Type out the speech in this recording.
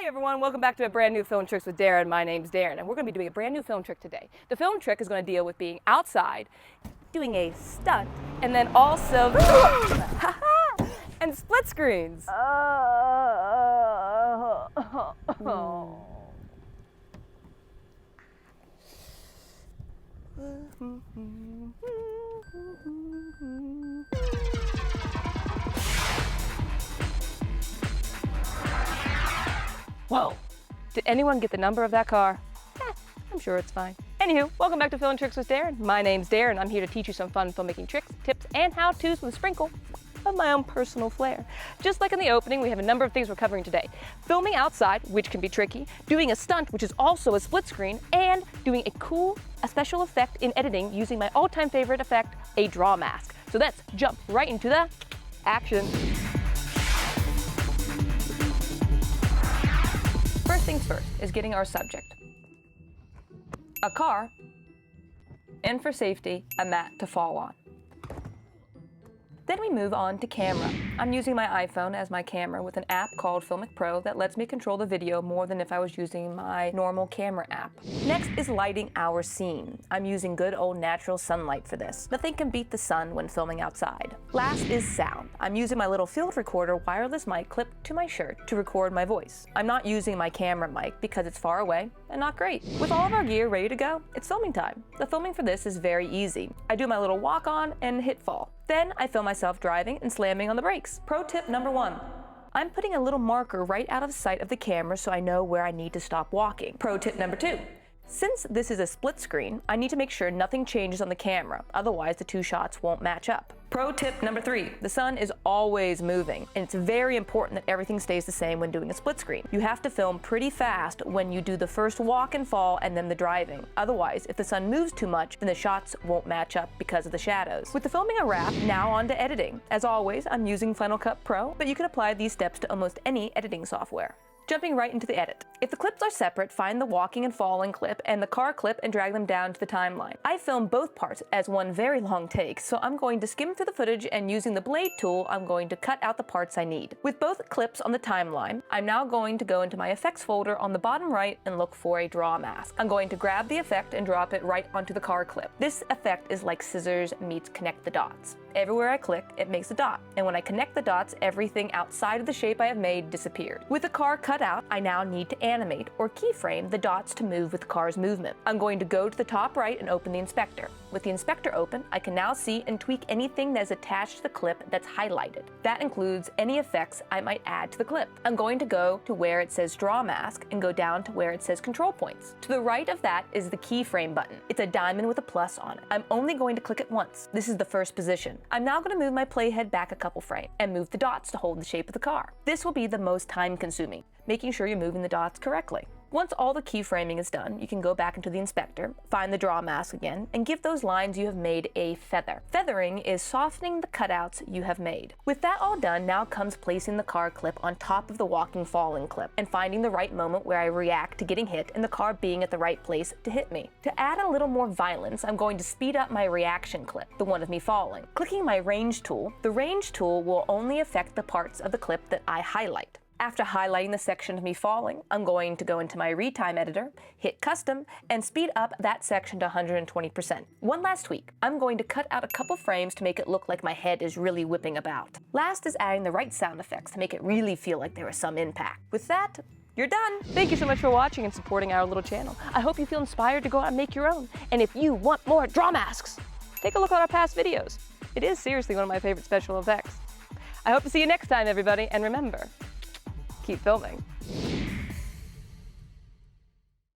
Everyone, welcome back to a brand new Film Tricks with Daryn. My name's Daryn, and we're going to be doing a brand new film trick today. The film trick is going to deal with being outside, doing a stunt, and then also and split screens. Whoa! Did anyone get the number of that car? I'm sure it's fine. Anywho, welcome back to Film Tricks with Daryn. My name's Daryn. I'm here to teach you some fun filmmaking tricks, tips, and how-tos with a sprinkle of my own personal flair. Just like in the opening, we have a number of things we're covering today. Filming outside, which can be tricky, doing a stunt, which is also a split screen, and doing a special effect in editing using my all-time favorite effect, a draw mask. So let's jump right into the action. First things first is getting our subject. A car, and for safety, a mat to fall on. Then we move on to camera. I'm using my iPhone as my camera with an app called Filmic Pro that lets me control the video more than if I was using my normal camera app. Next is lighting our scene. I'm using good old natural sunlight for this. Nothing can beat the sun when filming outside. Last is sound. I'm using my little field recorder wireless mic clipped to my shirt to record my voice. I'm not using my camera mic because it's far away and not great. With all of our gear ready to go, it's filming time. The filming for this is very easy. I do my little walk on and hit fall. Then I film myself driving and slamming on the brakes. Pro tip number 1. I'm putting a little marker right out of sight of the camera so I know where I need to stop walking. Pro tip number 2. Since this is a split screen, I need to make sure nothing changes on the camera, otherwise the two shots won't match up. Pro tip number 3, the sun is always moving, and it's very important that everything stays the same when doing a split screen. You have to film pretty fast when you do the first walk and fall and then the driving. Otherwise, if the sun moves too much, then the shots won't match up because of the shadows. With the filming a wrap, now on to editing. As always, I'm using Final Cut Pro, but you can apply these steps to almost any editing software. Jumping right into the edit. If the clips are separate, find the walking and falling clip and the car clip and drag them down to the timeline. I filmed both parts as one very long take, so I'm going to skim through the footage and using the blade tool, I'm going to cut out the parts I need. With both clips on the timeline, I'm now going to go into my effects folder on the bottom right and look for a draw mask. I'm going to grab the effect and drop it right onto the car clip. This effect is like scissors meets connect the dots. Everywhere I click, it makes a dot. And when I connect the dots, everything outside of the shape I have made disappeared. With the car cut out, I now need to animate or keyframe the dots to move with the car's movement. I'm going to go to the top right and open the inspector. With the inspector open, I can now see and tweak anything that is attached to the clip that's highlighted. That includes any effects I might add to the clip. I'm going to go to where it says draw mask and go down to where it says control points. To the right of that is the keyframe button. It's a diamond with a plus on it. I'm only going to click it once. This is the first position. I'm now going to move my playhead back a couple frames and move the dots to hold the shape of the car. This will be the most time consuming, making sure you're moving the dots correctly. Once all the keyframing is done, you can go back into the inspector, find the draw mask again, and give those lines you have made a feather. Feathering is softening the cutouts you have made. With that all done, now comes placing the car clip on top of the walking falling clip and finding the right moment where I react to getting hit and the car being at the right place to hit me. To add a little more violence, I'm going to speed up my reaction clip, the one of me falling. Clicking my range tool, the range tool will only affect the parts of the clip that I highlight. After highlighting the section of me falling, I'm going to go into my retime editor, hit custom, and speed up that section to 120%. One last tweak. I'm going to cut out a couple frames to make it look like my head is really whipping about. Last is adding the right sound effects to make it really feel like there was some impact. With that, you're done. Thank you so much for watching and supporting our little channel. I hope you feel inspired to go out and make your own. And if you want more draw masks, take a look at our past videos. It is seriously one of my favorite special effects. I hope to see you next time, everybody, and remember, keep filming.